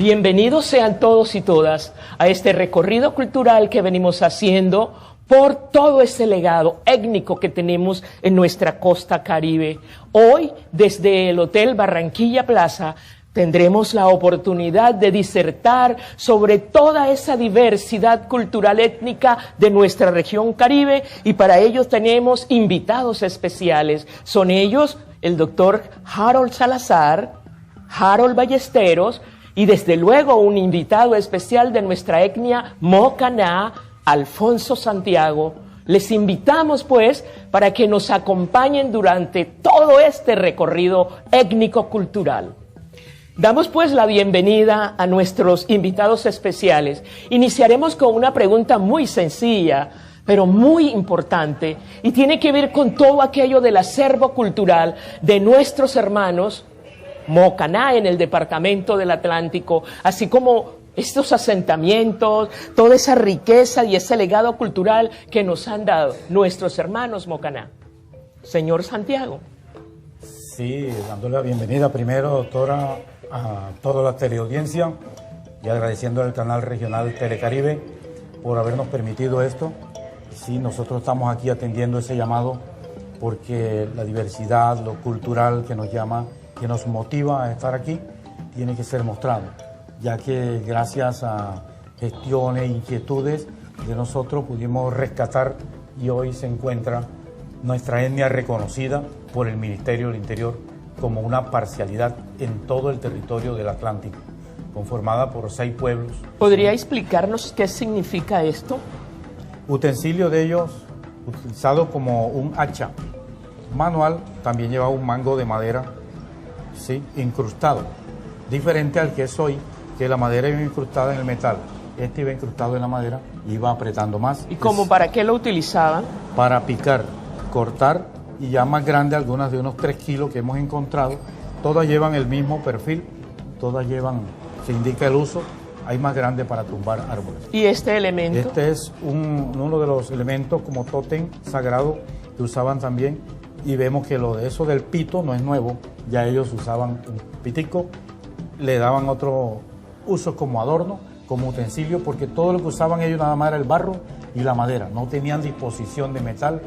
Bienvenidos sean todos y todas a este recorrido cultural que venimos haciendo por todo este legado étnico que tenemos en nuestra costa Caribe. Hoy, desde el Hotel Barranquilla Plaza, tendremos la oportunidad de disertar sobre toda esa diversidad cultural étnica de nuestra región Caribe, y para ello tenemos invitados especiales. Son ellos el doctor Harold Salazar, Harold Ballesteros, y desde luego un invitado especial de nuestra etnia Mocaná, Alfonso Santiago. Les invitamos pues para que nos acompañen durante todo este recorrido étnico-cultural. Damos pues la bienvenida a nuestros invitados especiales. Iniciaremos con una pregunta muy sencilla, pero muy importante, y tiene que ver con todo aquello del acervo cultural de nuestros hermanos Mocaná en el departamento del Atlántico, así como estos asentamientos, toda esa riqueza y ese legado cultural que nos han dado nuestros hermanos Mocaná. Señor Santiago. Sí, dándole la bienvenida primero, doctora, a toda la teleaudiencia y agradeciendo al canal regional Telecaribe por habernos permitido esto. Sí, nosotros estamos aquí atendiendo ese llamado porque la diversidad, lo cultural que nos llama, que nos motiva a estar aquí, tiene que ser mostrado, ya que gracias a gestiones e inquietudes de nosotros pudimos rescatar y hoy se encuentra nuestra etnia reconocida por el Ministerio del Interior como una parcialidad en todo el territorio del Atlántico, conformada por 6 pueblos. ¿Podría explicarnos qué significa esto? Utensilio de ellos utilizado como un hacha manual, también lleva un mango de madera, sí, incrustado, diferente al que es hoy, que la madera iba incrustada en el metal. Este iba incrustado en la madera y iba apretando más. ¿Y cómo para qué lo utilizaban? Para picar, cortar, y ya más grande, algunas de unos 3 kilos que hemos encontrado, todas llevan el mismo perfil, todas llevan, se indica el uso, hay más grande para tumbar árboles. ¿Y este elemento? Este es uno de los elementos como tótem sagrado que usaban también, y vemos que lo de eso del pito no es nuevo, ya ellos usaban un pitico, le daban otro uso como adorno, como utensilio, porque todo lo que usaban ellos nada más era el barro y la madera, no tenían disposición de metal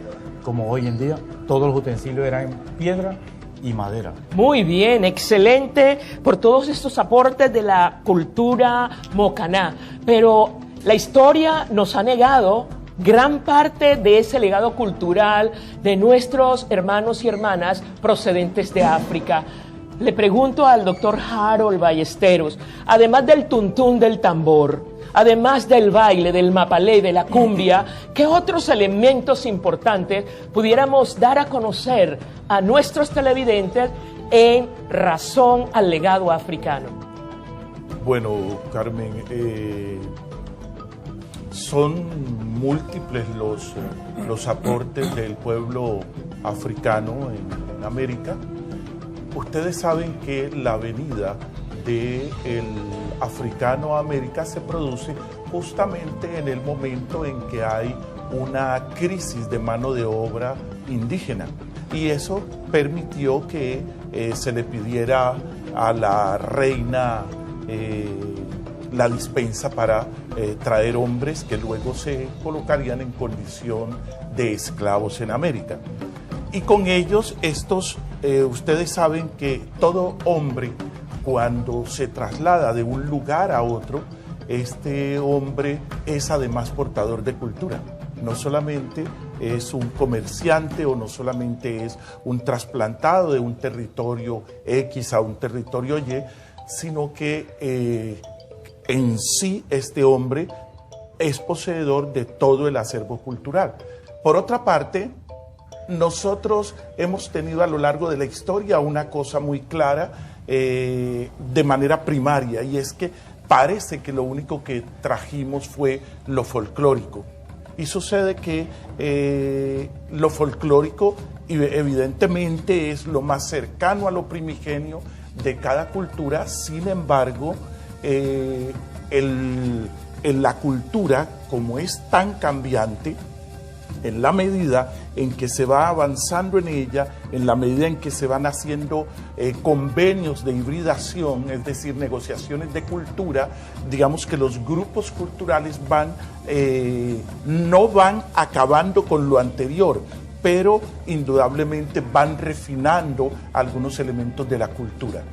como hoy en día, todos los utensilios eran piedra y madera. Muy bien, excelente por todos estos aportes de la cultura mocaná, pero la historia nos ha negado gran parte de ese legado cultural de nuestros hermanos y hermanas procedentes de África. Le pregunto al doctor Harold Ballesteros, además del tuntún del tambor, además del baile, del mapalé, de la cumbia, ¿qué otros elementos importantes pudiéramos dar a conocer a nuestros televidentes en razón al legado africano? Bueno, Carmen, son múltiples los aportes del pueblo africano en América. Ustedes saben que la venida del africano a América se produce justamente en el momento en que hay una crisis de mano de obra indígena, y eso permitió que se le pidiera a la reina la dispensa para traer hombres que luego se colocarían en condición de esclavos en América. Y con ellos ustedes saben que todo hombre, cuando se traslada de un lugar a otro, este hombre es además portador de cultura. No solamente es un comerciante o no solamente es un trasplantado de un territorio X a un territorio Y, sino que en sí este hombre es poseedor de todo el acervo cultural. Por otra parte, nosotros hemos tenido a lo largo de la historia una cosa muy clara de manera primaria, y es que parece que lo único que trajimos fue lo folclórico. Y sucede que lo folclórico evidentemente es lo más cercano a lo primigenio de cada cultura. Sin embargo, la cultura, como es tan cambiante, en la medida en que se va avanzando en ella, en la medida en que se van haciendo convenios de hibridación, es decir, negociaciones de cultura, digamos que los grupos culturales no van acabando con lo anterior, pero indudablemente van refinando algunos elementos de la cultura.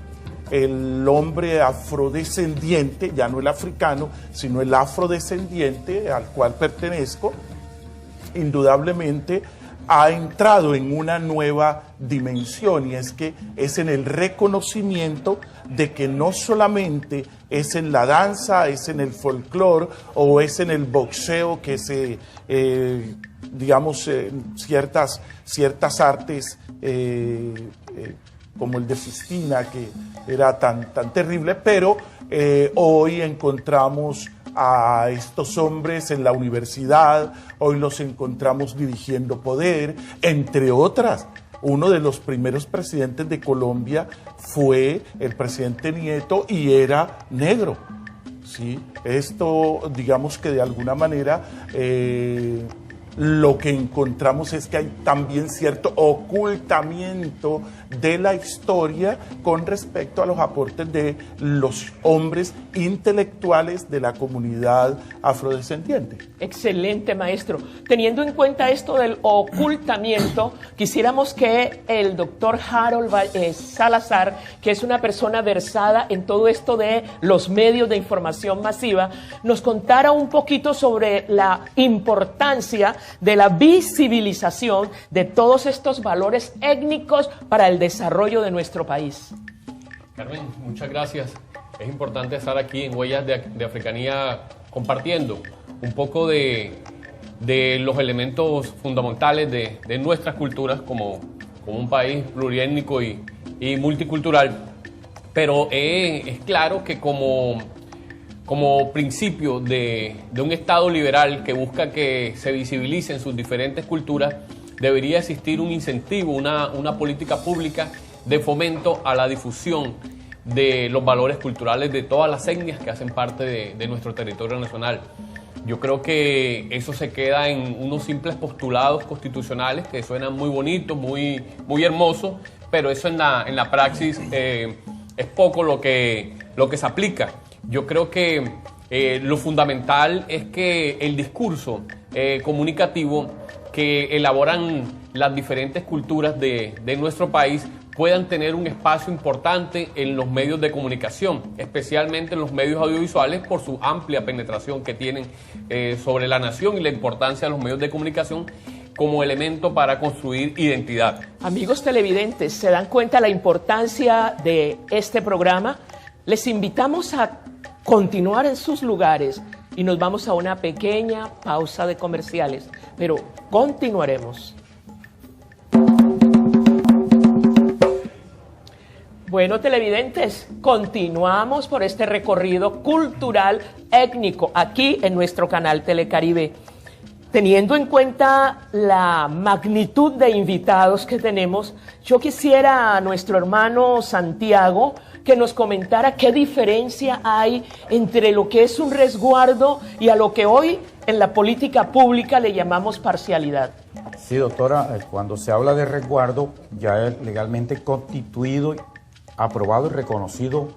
El hombre afrodescendiente, ya no el africano, sino el afrodescendiente al cual pertenezco, indudablemente ha entrado en una nueva dimensión, y es que es en el reconocimiento de que no solamente es en la danza, es en el folclore o es en el boxeo que se, digamos, ciertas artes como el de Sistina, que era tan terrible, pero hoy encontramos a estos hombres en la universidad, hoy los encontramos dirigiendo poder, entre otras. Uno de los primeros presidentes de Colombia fue el presidente Nieto y era negro. ¿Sí? Esto, digamos que de alguna manera, lo que encontramos es que hay también cierto ocultamiento de la historia con respecto a los aportes de los hombres intelectuales de la comunidad afrodescendiente. Excelente, maestro. Teniendo en cuenta esto del ocultamiento, quisiéramos que el doctor Harold Salazar, que es una persona versada en todo esto de los medios de información masiva, nos contara un poquito sobre la importancia de la visibilización de todos estos valores étnicos para el desarrollo de nuestro país. Carmen, muchas gracias. Es importante estar aquí en Huellas de Africanía compartiendo un poco de los elementos fundamentales de nuestras culturas como un país pluriétnico y multicultural. Pero es claro que como principio de un Estado liberal que busca que se visibilicen sus diferentes culturas, debería existir un incentivo, una política pública de fomento a la difusión de los valores culturales de todas las etnias que hacen parte de nuestro territorio nacional. Yo creo que eso se queda en unos simples postulados constitucionales que suenan muy bonitos, muy hermosos, pero eso en la praxis es poco lo que se aplica. Yo creo que lo fundamental es que el discurso comunicativo que elaboran las diferentes culturas de nuestro país puedan tener un espacio importante en los medios de comunicación, especialmente en los medios audiovisuales por su amplia penetración que tienen sobre la nación y la importancia de los medios de comunicación como elemento para construir identidad. Amigos televidentes, ¿se dan cuenta la importancia de este programa? Les invitamos a continuar en sus lugares y nos vamos a una pequeña pausa de comerciales, pero continuaremos. Bueno, televidentes, continuamos por este recorrido cultural étnico aquí en nuestro canal Telecaribe. Teniendo en cuenta la magnitud de invitados que tenemos, yo quisiera a nuestro hermano Santiago que nos comentara qué diferencia hay entre lo que es un resguardo y a lo que hoy en la política pública le llamamos parcialidad. Sí, doctora, cuando se habla de resguardo ya es legalmente constituido, aprobado y reconocido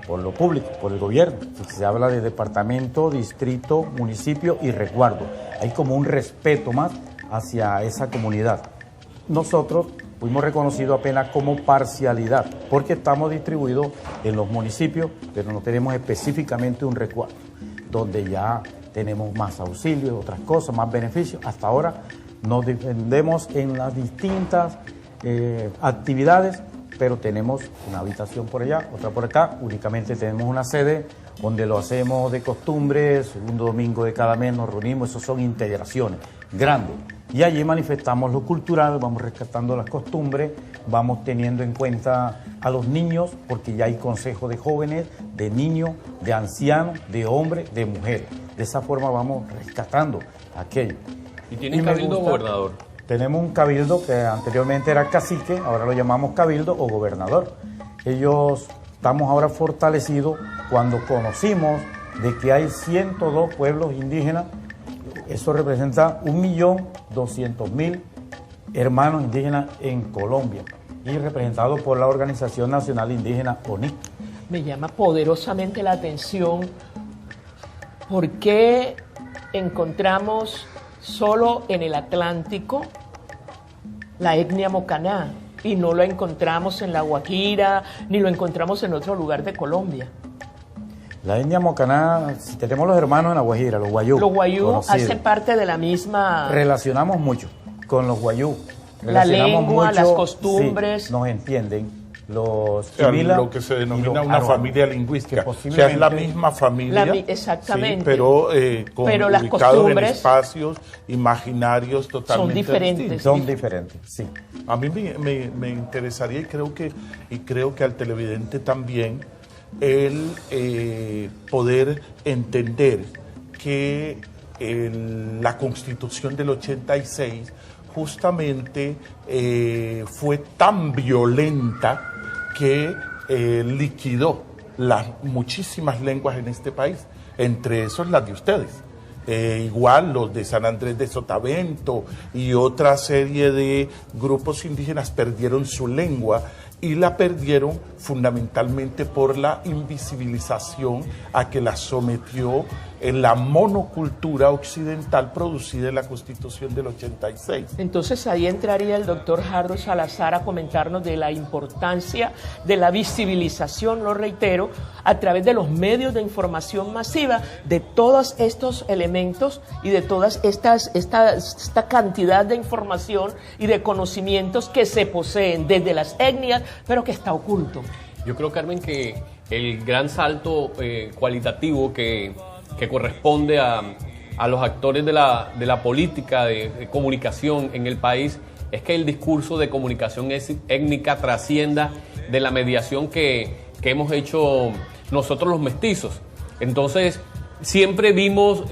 por lo público, por el gobierno. Se habla de departamento, distrito, municipio y resguardo. Hay como un respeto más hacia esa comunidad. Nosotros fuimos reconocidos apenas como parcialidad, porque estamos distribuidos en los municipios, pero no tenemos específicamente un resguardo, donde ya tenemos más auxilios, otras cosas, más beneficios. Hasta ahora nos defendemos en las distintas actividades, pero tenemos una habitación por allá, otra por acá. Únicamente tenemos una sede donde lo hacemos de costumbre, segundo domingo de cada mes nos reunimos, eso son integraciones grandes. Y allí manifestamos lo cultural, vamos rescatando las costumbres, vamos teniendo en cuenta a los niños, porque ya hay consejos de jóvenes, de niños, de ancianos, de hombres, de mujeres. De esa forma vamos rescatando aquello. ¿Y tienen cabildo, gobernador? Tenemos un cabildo que anteriormente era cacique, ahora lo llamamos cabildo o gobernador. Estamos ahora fortalecidos cuando conocimos de que hay 102 pueblos indígenas Eso representa 1.200.000 hermanos indígenas en Colombia y representado por la Organización Nacional Indígena ONI. Me llama poderosamente la atención por qué encontramos solo en el Atlántico la etnia mocaná y no lo encontramos en La Guajira ni lo encontramos en otro lugar de Colombia. La etnia mocaná, si tenemos los hermanos en La Guajira, los guayú. Los guayú conocidos. hacen parte de la misma... Relacionamos mucho con los guayú. La Relacionamos lengua, mucho, las costumbres. sí, nos entienden. Los O sea, Chibila lo que se y denomina los una Aruan, familia lingüística. que O sea, es la posiblemente- misma familia. exactamente. Sí, pero, Pero las ubicados en costumbres espacios imaginarios totalmente diferentes. distintos. Son diferentes, sí. A mí me interesaría y creo que al televidente también el poder entender que la Constitución del 86 justamente fue tan violenta que liquidó las muchísimas lenguas en este país, entre esos las de ustedes. Igual los de San Andrés de Sotavento y otra serie de grupos indígenas perdieron su lengua y la perdieron fundamentalmente por la invisibilización a que la sometió en la monocultura occidental producida en la Constitución del 86. Entonces ahí entraría el doctor Harold Salazar a comentarnos de la importancia de la visibilización, lo reitero, a través de los medios de información masiva de todos estos elementos y de todas esta cantidad de información y de conocimientos que se poseen desde las etnias, pero que está oculto. Yo creo, Carmen, que el gran salto cualitativo que corresponde a los actores de la política de comunicación en el país es que el discurso de comunicación étnica trascienda de la mediación que hemos hecho nosotros los mestizos. Entonces, siempre vimos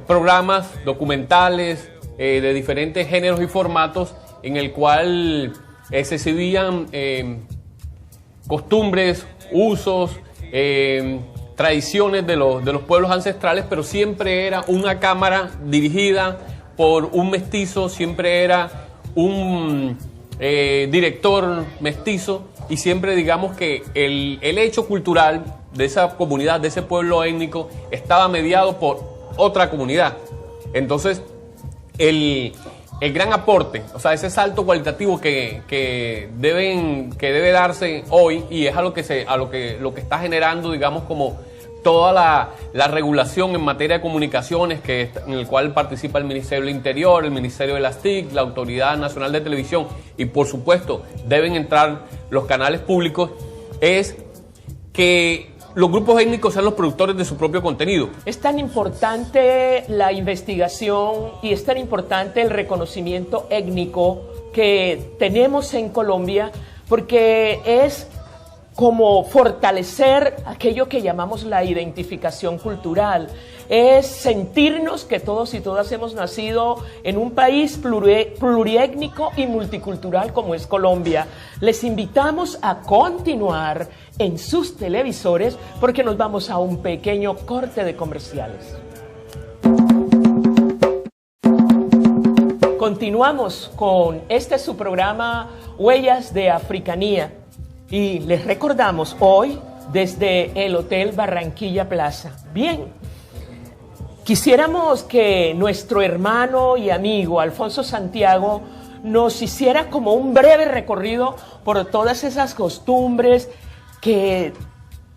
programas documentales de diferentes géneros y formatos en el cual se exhibían costumbres, usos, tradiciones de los pueblos ancestrales, pero siempre era una cámara dirigida por un mestizo, siempre era un director mestizo y siempre digamos que el hecho cultural de esa comunidad, de ese pueblo étnico, estaba mediado por otra comunidad. Entonces, el gran aporte, o sea, ese salto cualitativo que debe darse hoy, y es a lo que está generando, digamos, como toda la regulación en materia de comunicaciones en el cual participa el Ministerio del Interior, el Ministerio de las TIC, la Autoridad Nacional de Televisión y por supuesto deben entrar los canales públicos, es que los grupos étnicos sean los productores de su propio contenido. Es tan importante la investigación y es tan importante el reconocimiento étnico que tenemos en Colombia porque es como fortalecer aquello que llamamos la identificación cultural. Es sentirnos que todos y todas hemos nacido en un país pluriétnico y multicultural como es Colombia. Les invitamos a continuar en sus televisores porque nos vamos a un pequeño corte de comerciales. Continuamos con su programa Huellas de Africanía. Y les recordamos hoy desde el Hotel Barranquilla Plaza. Bien, quisiéramos que nuestro hermano y amigo Alfonso Santiago nos hiciera como un breve recorrido por todas esas costumbres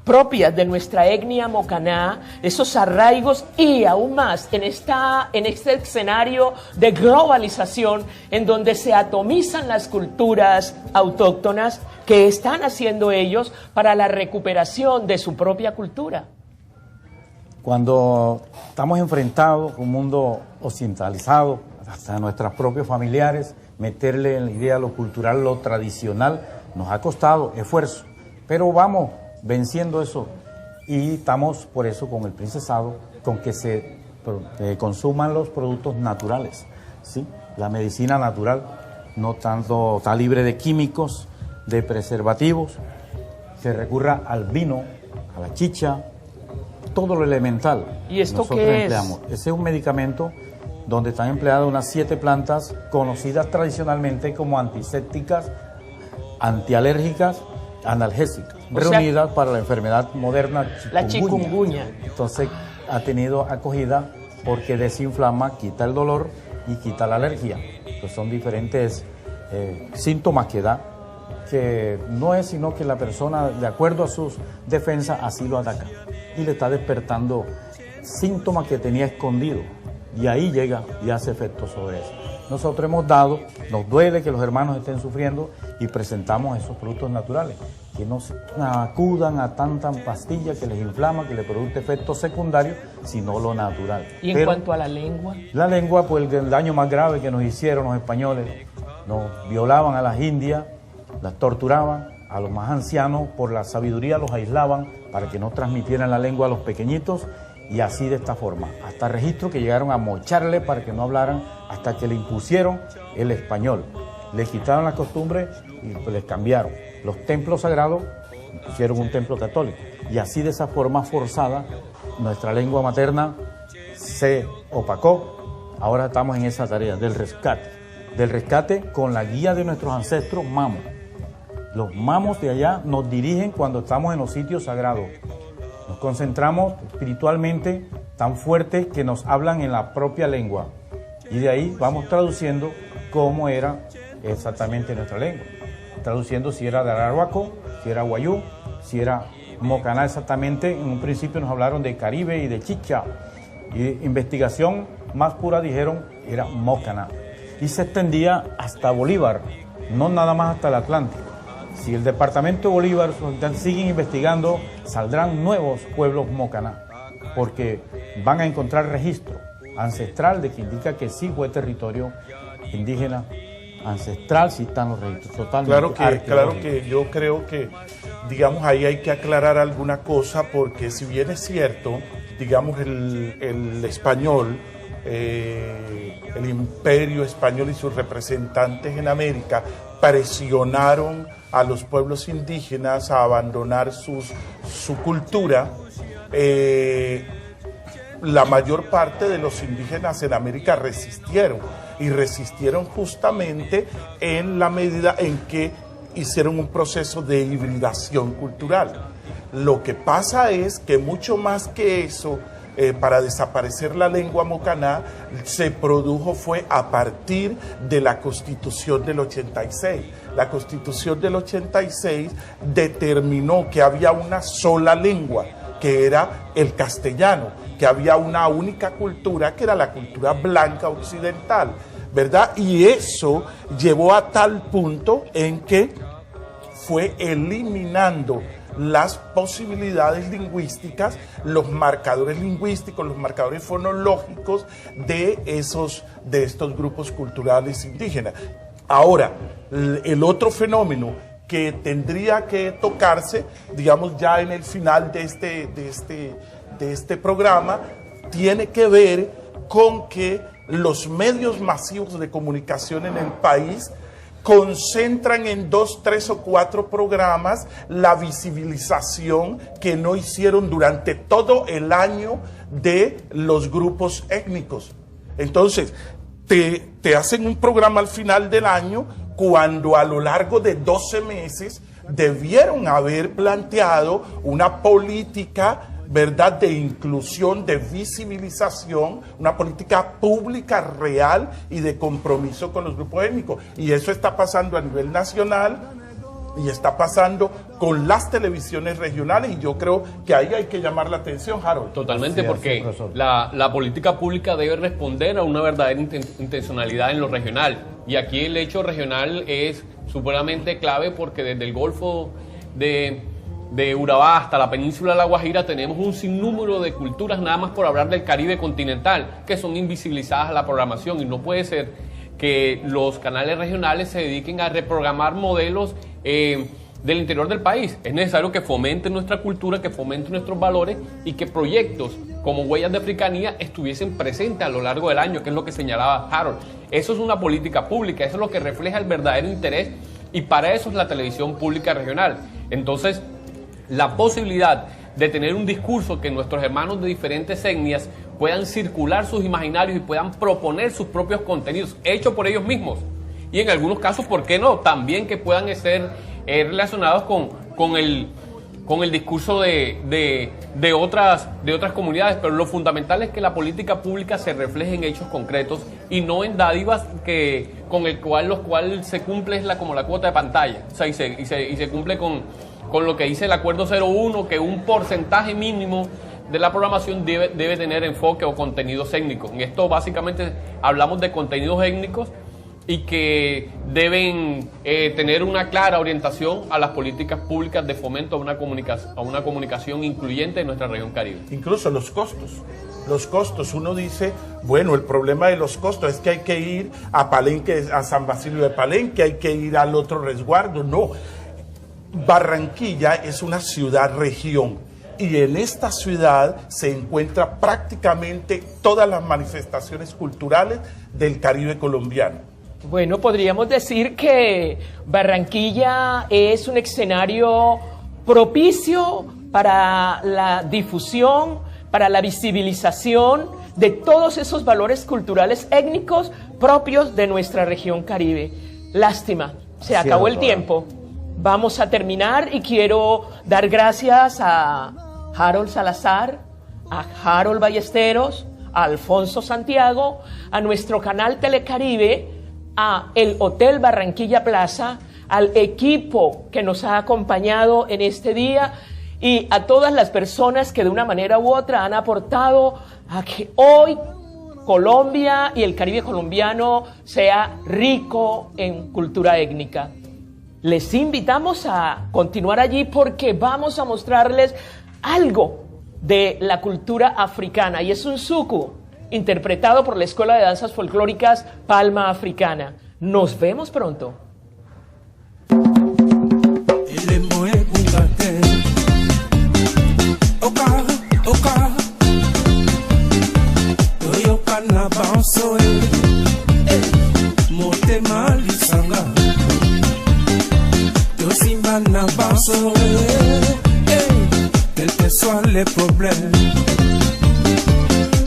propias de nuestra etnia mocaná, esos arraigos y aún más en este escenario de globalización en donde se atomizan las culturas autóctonas que están haciendo ellos para la recuperación de su propia cultura. Cuando estamos enfrentados con un mundo occidentalizado, hasta nuestros propios familiares, meterle en la idea lo cultural, lo tradicional, nos ha costado esfuerzo, pero vamos venciendo eso y estamos por eso con el princesado, con que se consuman los productos naturales, ¿sí? La medicina natural, no tanto, está libre de químicos, de preservativos, se recurra al vino, a la chicha, todo lo elemental. ¿Y esto nosotros qué empleamos. Ese es un medicamento donde están empleadas unas 7 plantas conocidas tradicionalmente como antisépticas, antialérgicas, analgésicas, reunidas para la enfermedad moderna la chikungunya. Entonces ha tenido acogida porque desinflama, quita el dolor y quita la alergia. Pues son diferentes síntomas que da, que no es sino que la persona, de acuerdo a sus defensas, así lo ataca y le está despertando síntomas que tenía escondido, y ahí llega y hace efecto sobre eso. Nosotros hemos dado, nos duele que los hermanos estén sufriendo y presentamos esos productos naturales, que no acudan a tanta pastilla que les inflama, que les produce efectos secundarios, sino lo natural. ¿Y en cuanto a la lengua? La lengua, pues el daño más grave que nos hicieron los españoles, nos violaban a las indias, las torturaban, a los más ancianos por la sabiduría los aislaban para que no transmitieran la lengua a los pequeñitos, y así de esta forma, hasta registro que llegaron a mocharle para que no hablaran, hasta que le impusieron el español. Le quitaron las costumbres y pues les cambiaron. Los templos sagrados pusieron un templo católico, y así de esa forma forzada nuestra lengua materna se opacó. Ahora estamos en esa tarea del rescate con la guía de nuestros ancestros mamos. Los mamos de allá nos dirigen cuando estamos en los sitios sagrados. Nos concentramos espiritualmente tan fuerte que nos hablan en la propia lengua, y de ahí vamos traduciendo cómo era exactamente nuestra lengua, traduciendo si era de Arhuaco, si era Guayú, si era Mocaná. Exactamente, en un principio nos hablaron de Caribe y de Chicha, y investigación más pura dijeron era Mocaná, y se extendía hasta Bolívar, no nada más hasta el Atlántico. Si el departamento de Bolívar siguen investigando, saldrán nuevos pueblos mocaná, porque van a encontrar registro ancestral de que indica que sí fue territorio indígena ancestral, sí están los registros totalmente. Claro que yo creo que, digamos, ahí hay que aclarar alguna cosa, porque si bien es cierto, digamos, el español, el imperio español y sus representantes en América presionaron a los pueblos indígenas a abandonar su cultura, la mayor parte de los indígenas en América resistieron, y resistieron justamente en la medida en que hicieron un proceso de hibridación cultural. Lo que pasa es que mucho más que eso, para desaparecer la lengua mocaná, se produjo fue a partir de la Constitución del 86. La Constitución del 86 determinó que había una sola lengua, que era el castellano, que había una única cultura, que era la cultura blanca occidental, ¿verdad? Y eso llevó a tal punto en que fue eliminando las posibilidades lingüísticas, los marcadores lingüísticos, los marcadores fonológicos de estos grupos culturales indígenas. Ahora, el otro fenómeno que tendría que tocarse, digamos, ya en el final de este programa, tiene que ver con que los medios masivos de comunicación en el país concentran en 2, 3 o 4 programas la visibilización que no hicieron durante todo el año de los grupos étnicos. Entonces, te hacen un programa al final del año, cuando a lo largo de 12 meses debieron haber planteado una política, ¿verdad?, de inclusión, de visibilización, una política pública real y de compromiso con los grupos étnicos. Y eso está pasando a nivel nacional y está pasando con las televisiones regionales, y yo creo que ahí hay que llamar la atención, Harold. Totalmente, porque la política pública debe responder a una verdadera intencionalidad en lo regional. Y aquí el hecho regional es supremamente clave, porque desde el Golfo de Urabá hasta la península de La Guajira tenemos un sinnúmero de culturas, nada más por hablar del Caribe continental, que son invisibilizadas a la programación, y no puede ser que los canales regionales se dediquen a reprogramar modelos del interior del país. Es necesario que fomenten nuestra cultura, que fomenten nuestros valores, y que proyectos como Huellas de Africanía estuviesen presentes a lo largo del año, que es lo que señalaba Harold. Eso es una política pública, eso es lo que refleja el verdadero interés, y para eso es la televisión pública regional. Entonces, la posibilidad de tener un discurso que nuestros hermanos de diferentes etnias puedan circular sus imaginarios y puedan proponer sus propios contenidos hechos por ellos mismos. Y en algunos casos, ¿por qué no? También que puedan ser relacionados con el discurso de otras comunidades, pero lo fundamental es que la política pública se refleje en hechos concretos y no en dádivas los cuales se cumple como la cuota de pantalla. O sea, y se cumple con lo que dice el Acuerdo 01, que un porcentaje mínimo de la programación debe tener enfoque o contenidos étnicos. En esto básicamente hablamos de contenidos étnicos y que deben tener una clara orientación a las políticas públicas de fomento a una comunicación incluyente en nuestra región Caribe. Incluso los costos, uno dice, bueno, el problema de los costos es que hay que ir a Palenque, a San Basilio de Palenque, hay que ir al otro resguardo. No, Barranquilla es una ciudad-región y en esta ciudad se encuentra prácticamente todas las manifestaciones culturales del Caribe colombiano. Bueno, podríamos decir que Barranquilla es un escenario propicio para la difusión, para la visibilización de todos esos valores culturales étnicos propios de nuestra región Caribe. Lástima, se acabó el tiempo. Vamos a terminar y quiero dar gracias a Harold Salazar, a Harold Ballesteros, a Alfonso Santiago, a nuestro canal Telecaribe, a el Hotel Barranquilla Plaza, al equipo que nos ha acompañado en este día y a todas las personas que de una manera u otra han aportado a que hoy Colombia y el Caribe colombiano sea rico en cultura étnica. Les invitamos a continuar allí porque vamos a mostrarles algo de la cultura africana y es un suku interpretado por la Escuela de Danzas Folclóricas Palma Africana. Nos vemos pronto. Quels que soient les problèmes,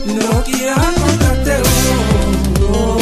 no quiero contarte, oh, oh, oh,